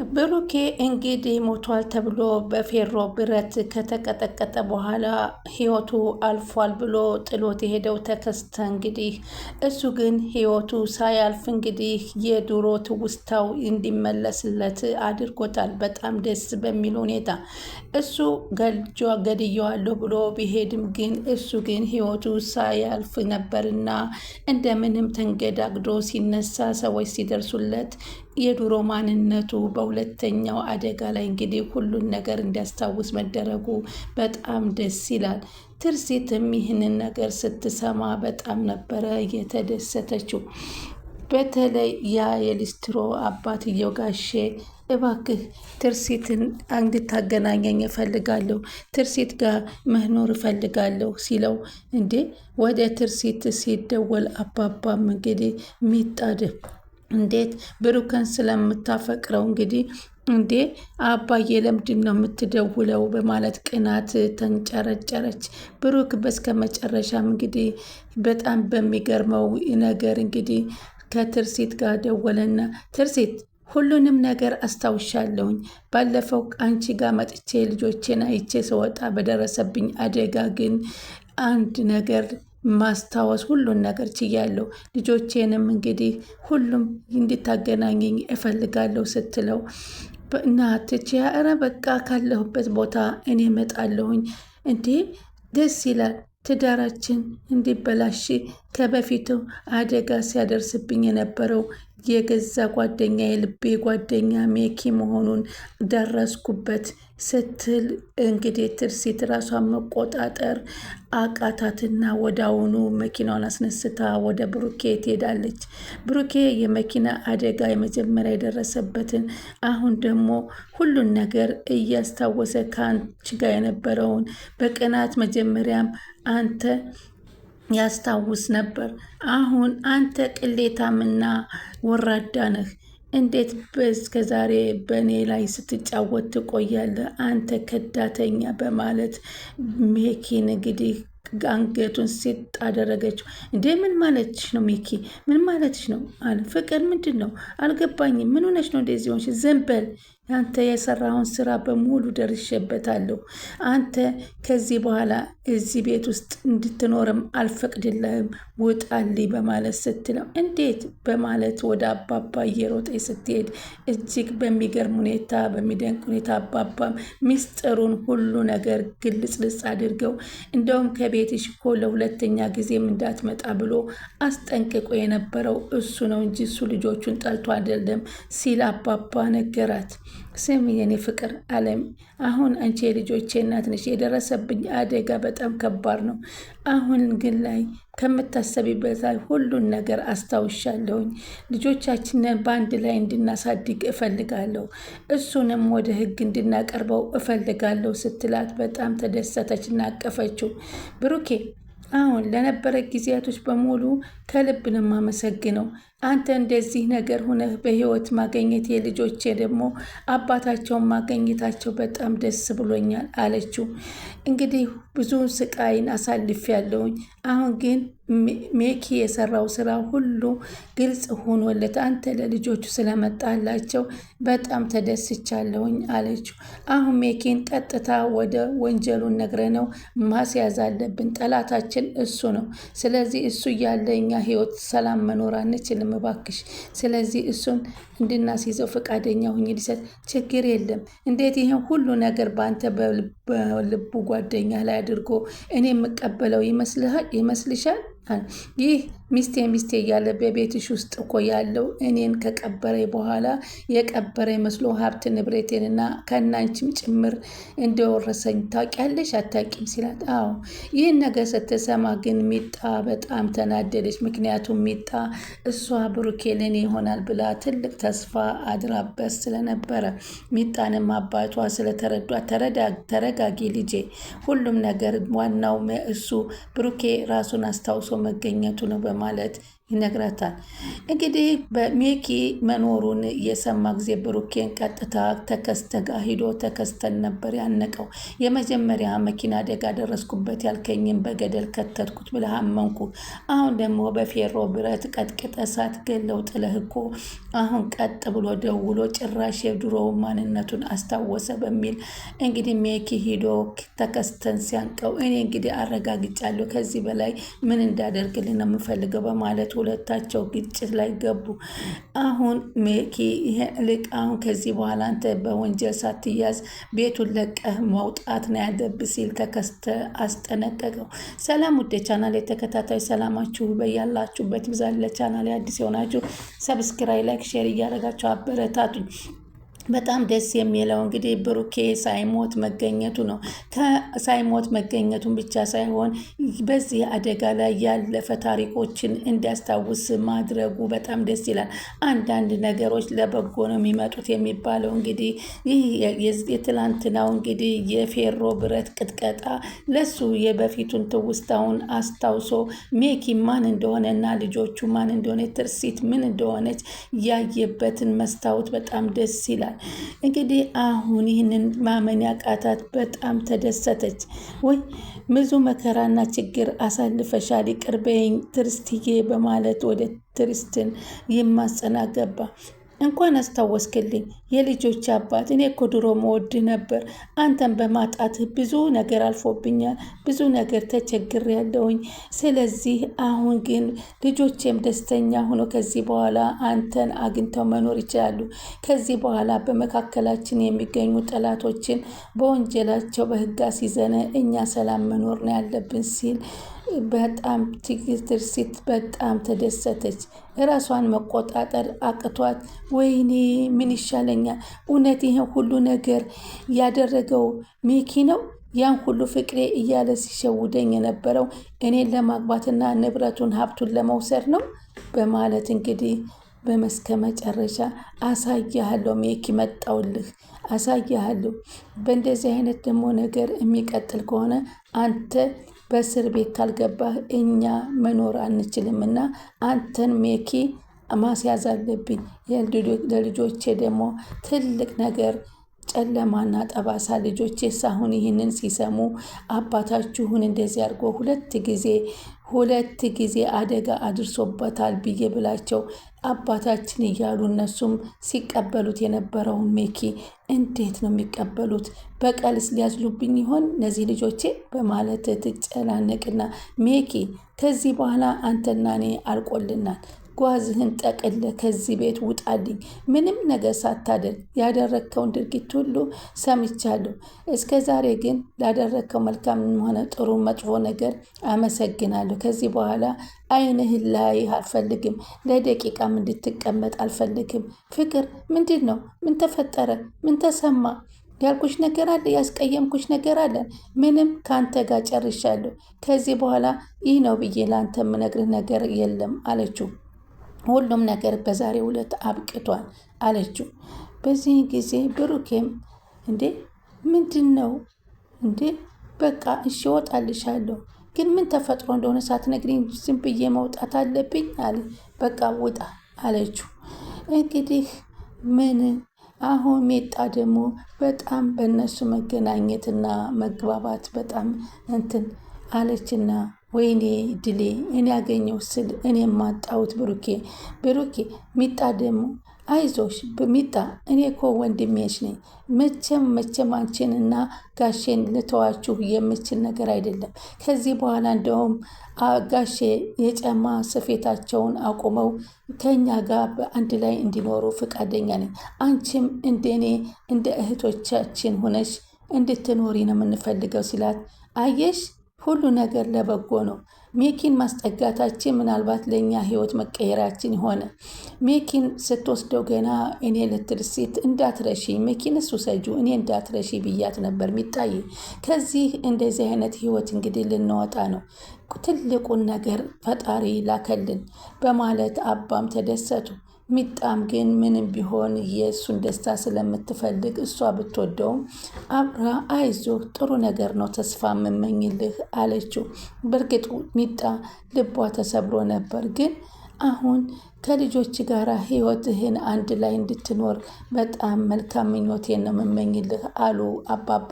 ብሩኬ እንግዲህ ሞቷል ተብሎ በፌሮ ብረት ከተቀጠቀጠ በኋላ ህይወቱ አልፏል ብሎ ጥሎት የሄደው ተከስተ እንግዲህ እሱ ግን ህይወቱ ሳያልፍ እንግዲህ የድሮ ትውስታው እንዲመለስለት አድርጎታል። በጣም ደስ በሚል ሁኔታ እሱ ገድየዋለሁ ብሎ ቢሄድም ግን እሱ ግን ህይወቱ ሳያልፍ ነበርና እንደምንም ተንገዳግዶ ሲነሳ ሰዎች ሲደርሱለት የድሮ ማንነቱ በሁለተኛው አደጋ ላይ እንግዲህ ሁሉን ነገር እንዲያስታውስ መደረጉ በጣም ደስ ይላል። ትርሲትም ይህንን ነገር ስትሰማ በጣም ነበረ የተደሰተችው። በተለይ ያ የሊስትሮ አባትየው ጋሼ እባክህ ትርሲትን እንድታገናኘኝ እፈልጋለሁ፣ ትርሲት ጋር መኖር እፈልጋለሁ ሲለው እንዴ ወደ ትርሲት ሲደወል አባባም እንግዲህ ሚጣድፍ እንዴት ብሩክን ስለምታፈቅረው እንግዲህ እንዴ አባዬ ለምንድን ነው የምትደውለው በማለት ቅናት ተንጨረጨረች። ብሩክ በስከ መጨረሻም እንግዲህ በጣም በሚገርመው ነገር እንግዲህ ከትርሲት ጋር ደወለና ትርሲት ሁሉንም ነገር አስታውሻለሁኝ። ባለፈው አንቺ ጋር መጥቼ ልጆቼን አይቼ ስወጣ በደረሰብኝ አደጋ ግን አንድ ነገር ማስታወስ ሁሉን ነገር ችያለሁ። ልጆቼንም እንግዲህ ሁሉም እንድታገናኘኝ እፈልጋለሁ ስትለው እና ትችያ እረ በቃ ካለሁበት ቦታ እኔ እመጣለሁኝ። እንዴ ደስ ይላል። ትዳራችን እንዲበላሽ ከበፊቱ አደጋ ሲያደርስብኝ የነበረው የገዛ ጓደኛ የልቤ ጓደኛ ሜኪ መሆኑን ደረስኩበት ስትል እንግዲህ ትርሲት ራሷን መቆጣጠር አቃታትና ወዳውኑ መኪናውን አስነስታ ወደ ብሩኬ ትሄዳለች። ብሩኬ የመኪና አደጋ የመጀመሪያ የደረሰበትን አሁን ደግሞ ሁሉን ነገር እያስታወሰ ከአንቺ ጋር የነበረውን በቅናት መጀመሪያም አንተ ያስታውስ ነበር። አሁን አንተ ቅሌታምና ወራዳ ነህ። እንዴት እስከ ዛሬ በእኔ ላይ ስትጫወት ትቆያለህ? አንተ ከዳተኛ በማለት ሜኪን እንግዲህ አንገቱን ሴት አደረገችው። እንዴ ምን ማለትሽ ነው ሜኪ? ምን ማለትሽ ነው አለ። ፍቅር ምንድን ነው አልገባኝም። ምን ሆነሽ ነው እንደዚህ ሆንሽ? ዝም በል። አንተ የሰራውን ስራ በሙሉ ደርሼበታለሁ። አንተ ከዚህ በኋላ እዚህ ቤት ውስጥ እንድትኖርም አልፈቅድልህም፣ ውጣልኝ በማለት ስትለው እንዴት በማለት ወደ አባባ እየሮጠች ስትሄድ እጅግ በሚገርም ሁኔታ በሚደንቅ ሁኔታ አባባም ሚስጥሩን ሁሉ ነገር ግልጽልጽ አድርገው እንደውም ከቤትሽ እኮ ለሁለተኛ ጊዜም እንዳትመጣ ብሎ አስጠንቅቆ የነበረው እሱ ነው እንጂ እሱ ልጆቹን ጠልቶ አይደለም ሲል አባባ ነገራት። ስሚ የኔ ፍቅር አለም፣ አሁን አንቺ የልጆቼ እናት ነሽ። የደረሰብኝ አደጋ በጣም ከባድ ነው። አሁን ግን ላይ ከምታሰቢበት ላይ ሁሉን ነገር አስታውሻለሁኝ። ልጆቻችንን በአንድ ላይ እንድናሳድግ እፈልጋለሁ፣ እሱንም ወደ ሕግ እንድናቀርበው እፈልጋለሁ ስትላት በጣም ተደሰተች እና አቀፈችው። ብሩኬ አሁን ለነበረ ጊዜያቶች በሙሉ ከልብ ነው የማመሰግነው። አንተ እንደዚህ ነገር ሁነህ በህይወት ማገኘት የልጆቼ ደግሞ አባታቸውን ማገኘታቸው በጣም ደስ ብሎኛል አለችው። እንግዲህ ብዙ ስቃይን አሳልፍ ያለውኝ አሁን ግን ሜኪ የሰራው ስራ ሁሉ ግልጽ ሆኖለት አንተ ለልጆቹ ስለመጣላቸው በጣም ተደስቻለሁኝ አለችው። አሁን ሜኪን ቀጥታ ወደ ወንጀሉን ነግረነው ማስያዝ አለብን። ጠላታችን እሱ ነው። ስለዚህ እሱ እያለ እኛ ህይወት ሰላም መኖር አንችልም። እባክሽ ስለዚህ እሱን እንድናስይዘው ፈቃደኛ ሁኝ ሊሰጥ ችግር የለም። እንዴት ይሄን ሁሉ ነገር በአንተ በልቡ ጓደኛ ላይ አድርጎ እኔ የምቀበለው ይመስልሻል? ይህ ሚስቴ እያለ በቤትሽ ውስጥ እኮ ያለው እኔን ከቀበረ በኋላ የቀበረ መስሎ ሀብት ንብረቴንና ከናንቺም ጭምር እንደወረሰኝ ታውቂያለሽ አታውቂም ሲላት፣ አዎ። ይህን ነገር ስትሰማ ግን ሚጣ በጣም ተናደደች። ምክንያቱም ሚጣ እሷ ብሩኬ ለኔ ይሆናል ብላ ትልቅ ተስፋ አድራበት ስለነበረ ሚጣንም አባቷ ስለተረዷት ተረጋጊ ልጄ፣ ሁሉም ነገር ዋናው እሱ ብሩኬ ራሱን አስታውሶ መገኘቱ ነው በማለት ይነግራታል። እንግዲህ በሜኪ መኖሩን የሰማ ጊዜ ብሩኬን ቀጥታ ተከስተ ጋር ሂዶ ተከስተን ነበር ያነቀው። የመጀመሪያ መኪና አደጋ ደረስኩበት ያልከኝም በገደል ከተትኩት ብለህ አመንኩ። አሁን ደግሞ በፌሮ ብረት ቀጥቅጠ ሳትገለው ጥለህ እኮ አሁን ቀጥ ብሎ ደውሎ ጭራሽ የድሮው ማንነቱን አስታወሰ በሚል እንግዲህ ሜኪ ሂዶ ተከስተን ሲያንቀው እኔ እንግዲህ አረጋግጫለሁ ከዚህ በላይ ምን እንዳደርግልን ነው የምፈልገው በማለት ሁለታቸው ግጭት ላይ ገቡ። አሁን ሜኪ አሁን ከዚህ በኋላ አንተ በወንጀል ሳትያዝ ቤቱን ለቀህ መውጣት ነው ያለብህ ሲል ተከስተ አስጠነቀቀው። ሰላም ውድ ቻናል የተከታታይ ሰላማችሁ በያላችሁበት ብዛት። ለቻናል አዲስ የሆናችሁ ሰብስክራይብ፣ ላይክ፣ ሼር እያደረጋችሁ አበረታቱኝ። በጣም ደስ የሚለው እንግዲህ ብሩኬ ሳይሞት መገኘቱ ነው። ሳይሞት መገኘቱን ብቻ ሳይሆን በዚህ አደጋ ላይ ያለፈ ታሪኮችን እንዲያስታውስ ማድረጉ በጣም ደስ ይላል። አንዳንድ ነገሮች ለበጎ ነው የሚመጡት የሚባለው እንግዲህ ይህ የትላንትናው እንግዲህ የፌሮ ብረት ቅጥቀጣ ለሱ የበፊቱን ትውስታውን አስታውሶ ሜኪ ማን እንደሆነና ልጆቹ ማን እንደሆነ ትርሲት ምን እንደሆነች ያየበትን መስታወት በጣም ደስ ይላል። እንግዲህ አሁን ይህንን ማመን ያቃታት በጣም ተደሰተች። ወይ ብዙ መከራና ችግር አሳልፈሻል ይቅር በይኝ ትርስትዬ በማለት ወደ ትርስትን ይማጸናገባ። እንኳን አስታወስክልኝ የልጆች አባት፣ እኔ እኮ ድሮ መወድህ ነበር። አንተን በማጣትህ ብዙ ነገር አልፎብኛል፣ ብዙ ነገር ተቸግሬያለሁኝ። ስለዚህ አሁን ግን ልጆቼም ደስተኛ ሆኖ ከዚህ በኋላ አንተን አግኝተው መኖር ይችላሉ። ከዚህ በኋላ በመካከላችን የሚገኙ ጠላቶችን በወንጀላቸው በሕግ አስይዘን እኛ ሰላም መኖር ነው ያለብን ሲል በጣም ትርሲት በጣም ተደሰተች። ራሷን መቆጣጠር አቅቷት ወይኔ ምን ይሻለኛል? እውነት ይህን ሁሉ ነገር ያደረገው ሜኪ ነው? ያን ሁሉ ፍቅሬ እያለ ሲሸውደኝ የነበረው እኔን ለማግባትና ንብረቱን ሀብቱን ለመውሰድ ነው በማለት እንግዲህ በመስከ መጨረሻ አሳያለሁ ሜኪ መጣውልህ፣ አሳያለሁ። በእንደዚህ አይነት ደግሞ ነገር የሚቀጥል ከሆነ አንተ በእስር ቤት ካልገባህ እኛ መኖር አንችልም እና አንተን ሜኪ ማስያዝ አለብኝ። ለልጆቼ ደግሞ ትልቅ ነገር ጨለማና ጠባሳ ልጆቼ ሳሁን ይህንን ሲሰሙ አባታችሁን እንደዚህ አድርጎ ሁለት ጊዜ አደጋ አድርሶበታል ብዬ ብላቸው አባታችን እያሉ እነሱም ሲቀበሉት የነበረውን ሜኪ እንዴት ነው የሚቀበሉት? በቀልስ ሊያዝሉብኝ ይሆን እነዚህ ልጆቼ በማለት ትጨናነቅና ሜኪ ከዚህ በኋላ አንተና እኔ አልቆልናል፣ ጓዝህን ጠቅለ ከዚህ ቤት ውጣልኝ። ምንም ነገር ሳታደርግ ያደረግከውን ድርጊት ሁሉ ሰምቻለሁ። እስከ ዛሬ ግን ላደረግከው መልካም ሆነ ጥሩ መጥፎ ነገር አመሰግናለሁ። ከዚህ በኋላ ዓይንህን ላይ አልፈልግም፣ ለደቂቃም እንድትቀመጥ አልፈልግም። ፍቅር ምንድን ነው? ምን ተፈጠረ? ምን ተሰማ? ያልኩሽ ነገር አለ? ያስቀየምኩሽ ነገር አለ? ምንም ከአንተ ጋር ጨርሻለሁ። ከዚህ በኋላ ይህ ነው ብዬ ለአንተ የምነግርህ ነገር የለም አለችው። ሁሉም ነገር በዛሬው ዕለት አብቅቷል አለችው። በዚህ ጊዜ ብሩኬም እንዴ ምንድን ነው እንዴ? በቃ እሺ እወጣልሻለሁ፣ ግን ምን ተፈጥሮ እንደሆነ ሳትነግሪኝ ዝም ብዬ መውጣት አለብኝ አለ። በቃ ውጣ አለችው። እንግዲህ ምን አሁን ሜጣ ደግሞ በጣም በእነሱ መገናኘትና መግባባት በጣም እንትን አለችና ወይኔ ድሌ እኔ ያገኘው ስል እኔ የማጣሁት ብሩኬ ሚጣ ደግሞ አይዞሽ ሚጣ፣ እኔ እኮ ወንድሜሽ ነኝ። መቼም አንቺንና ጋሼን ልተዋችሁ የምችል ነገር አይደለም። ከዚህ በኋላ እንደውም ጋሼ የጫማ ስፌታቸውን አቁመው ከኛ ጋር በአንድ ላይ እንዲኖሩ ፈቃደኛ ነኝ። አንቺም እንደኔ እንደ እህቶቻችን ሆነሽ እንድትኖሪ ነው የምንፈልገው ሲላት፣ አየሽ ሁሉ ነገር ለበጎ ነው። ሜኪን ማስጠጋታችን ምናልባት ለእኛ ህይወት መቀየራችን ሆነ። ሜኪን ስትወስደው ገና እኔ ለትርሲት እንዳትረሺ ሜኪን እሱ ሰጁ እኔ እንዳትረሺ ብያት ነበር ሚጣይ። ከዚህ እንደዚህ አይነት ህይወት እንግዲህ ልንወጣ ነው። ትልቁን ነገር ፈጣሪ ላከልን በማለት አባም ተደሰቱ። ሚጣም ግን ምንም ቢሆን የእሱን ደስታ ስለምትፈልግ እሷ ብትወደውም አብራ አይዞህ ጥሩ ነገር ነው ተስፋ የምመኝልህ አለችው። በእርግጥ ሚጣ ልቧ ተሰብሮ ነበር፣ ግን አሁን ከልጆች ጋር ህይወትህን አንድ ላይ እንድትኖር በጣም መልካም ምኞቴን ነው የምመኝልህ አሉ አባባ።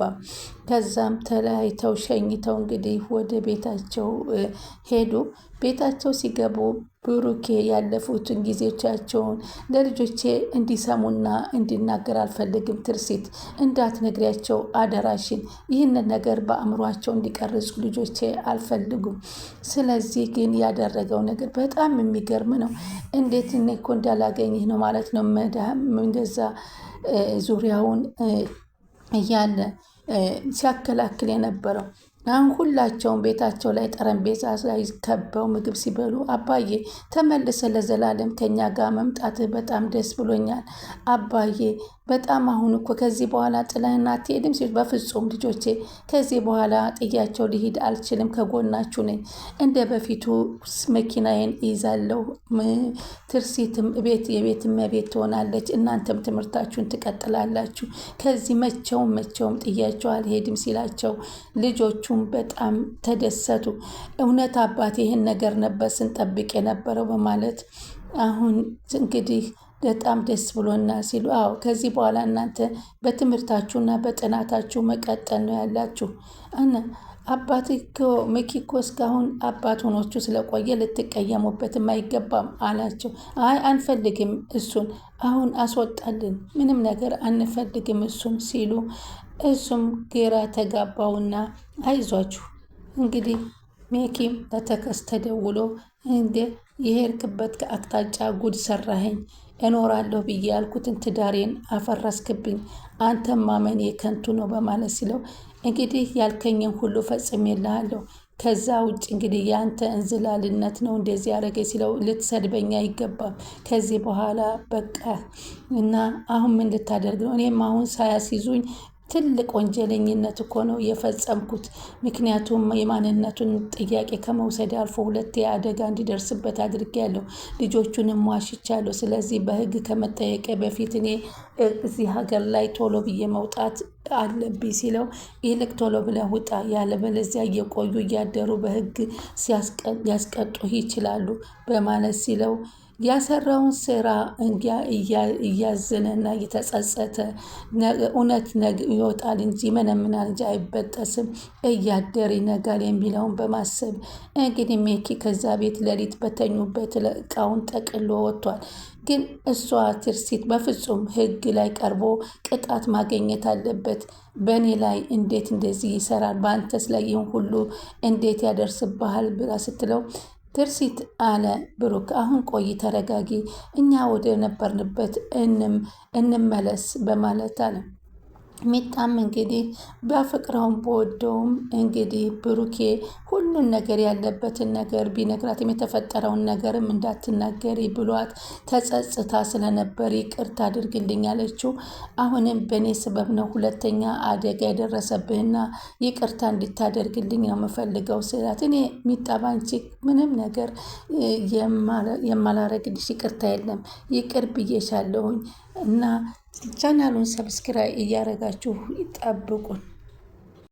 ከዛም ተለያይተው ሸኝተው እንግዲህ ወደ ቤታቸው ሄዱ። ቤታቸው ሲገቡ ብሩኬ ያለፉትን ጊዜዎቻቸውን ለልጆቼ እንዲሰሙና እንዲናገር አልፈልግም። ትርሲት እንዳትነግሪያቸው አደራሽን። ይህንን ነገር በአእምሯቸው እንዲቀርጹ ልጆቼ አልፈልጉም። ስለዚህ ግን ያደረገው ነገር በጣም የሚገርም ነው። እንዴት እኔ እኮ እንዳላገኝህ ነው ማለት ነው። እንደዛ ዙሪያውን እያለ ሲያከላክል የነበረው አሁን ሁላቸውም ቤታቸው ላይ ጠረጴዛ ላይ ከበው ምግብ ሲበሉ አባዬ ተመልሰ ለዘላለም ከኛ ጋር መምጣትህ በጣም ደስ ብሎኛል። አባዬ በጣም አሁን እኮ ከዚህ በኋላ ጥለህን አትሄድም ሲሉ በፍጹም ልጆቼ ከዚህ በኋላ ጥያቸው ሊሄድ አልችልም፣ ከጎናችሁ ነኝ። እንደ በፊቱ መኪናዬን ይዛለሁ። ትርሲትም የቤት እመቤት ትሆናለች። እናንተም ትምህርታችሁን ትቀጥላላችሁ። ከዚህ መቼውም ጥያቸው አልሄድም ሲላቸው ልጆቹም በጣም ተደሰቱ። እውነት አባት ይህን ነገር ነበር ስንጠብቅ የነበረው በማለት አሁን እንግዲህ በጣም ደስ ብሎና ሲሉ አዎ ከዚህ በኋላ እናንተ በትምህርታችሁና በጥናታችሁ መቀጠል ነው ያላችሁ። አባት እኮ ሚኪ እኮ እስካሁን አባት ሆኖቹ ስለቆየ ልትቀየሙበትም አይገባም አላቸው። አይ አንፈልግም እሱን አሁን አስወጣልን፣ ምንም ነገር አንፈልግም እሱን ሲሉ እሱም ግራ ተጋባውና አይዟችሁ እንግዲህ ሚኪም ለተከስተ ደውሎ እንደ የሄድክበት አቅጣጫ ጉድ ሰራኸኝ፣ እኖራለሁ ብዬ ያልኩትን ትዳሬን አፈረስክብኝ፣ አንተም ማመኔ ከንቱ ነው በማለት ሲለው እንግዲህ ያልከኝን ሁሉ ፈጽሜልሃለሁ፣ ከዛ ውጭ እንግዲህ የአንተ እንዝላልነት ነው እንደዚህ ያደረገ ሲለው ልትሰድበኝ አይገባም፣ ከዚህ በኋላ በቃ እና አሁን ምን ልታደርግ ነው? እኔም አሁን ሳያስይዙኝ ትልቅ ወንጀለኝነት እኮ ነው የፈጸምኩት። ምክንያቱም የማንነቱን ጥያቄ ከመውሰድ አልፎ ሁለቴ አደጋ እንዲደርስበት አድርጌያለሁ። ልጆቹንም ዋሽቻለሁ። ስለዚህ በሕግ ከመጠየቅ በፊት እኔ እዚህ ሀገር ላይ ቶሎ ብዬ መውጣት አለብኝ ሲለው ይልቅ ቶሎ ብለህ ውጣ፣ ያለበለዚያ እየቆዩ እያደሩ በሕግ ሊያስቀጡህ ይችላሉ በማለት ሲለው ያሰራውን ስራ እያዘነና እየተጸጸተ እውነት ይወጣል እንጂ መነምናል እንጂ አይበጠስም፣ እያደር ይነጋል የሚለውን በማሰብ እንግዲህ ሚኪ ከዛ ቤት ሌሊት በተኙበት እቃውን ጠቅሎ ወጥቷል። ግን እሷ ትርሲት በፍጹም ህግ ላይ ቀርቦ ቅጣት ማግኘት አለበት። በእኔ ላይ እንዴት እንደዚህ ይሰራል? በአንተስ ላይ ይህን ሁሉ እንዴት ያደርስብሃል? ብላ ስትለው ትርሲት አለ ብሩክ፣ አሁን ቆይ ተረጋጊ፣ እኛ ወደ ነበርንበት እንመለስ በማለት አለ። ሚጣም እንግዲህ በፍቅረውም በወደውም እንግዲህ ብሩኬ ሁሉን ነገር ያለበትን ነገር ቢነግራትም የተፈጠረውን ነገርም እንዳትናገሪ ብሏት ተጸጽታ ስለነበር ይቅርታ አድርግልኝ አለችው። አሁንም በእኔ ስበብ ነው ሁለተኛ አደጋ የደረሰብህና ይቅርታ እንድታደርግልኝ ነው የምፈልገው ስላት፣ እኔ ሚጣ ባንቺ ምንም ነገር የማላረግልሽ ይቅርታ የለም፣ ይቅር ብዬሻለሁኝ እና ቻናሉን ሰብስክራይብ እያደረጋችሁ ይጠብቁን።